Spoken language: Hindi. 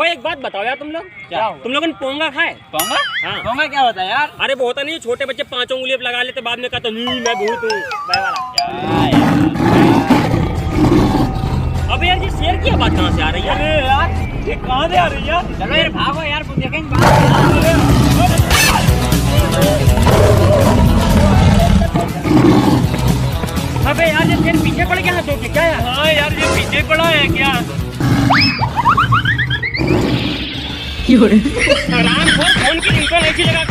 वो एक बात बताओ यार, तुम लोग क्या? तुम लोगों ने पोंगा खाए? पोंगा? हाँ। पोंगा क्या होता है यार? अरे वो होता नहीं, छोटे बच्चे 5 उंगली पे लगा लेते, बाद में कहते मैं भूत हूँ, मैं वाला। अबे यार ये शेर की आवाज कहाँ से आ रही है? अरे यार ये कहाँ से आ रही है? चलो यार भागो यार, कुछ देखेंगे बाद अबे यार ये शेर पीछे पड़ गया तो क्या यार? हाँ यार ये पीछे पड़ा है क्या? आराम फोन की रिंगटोन एक ही जगह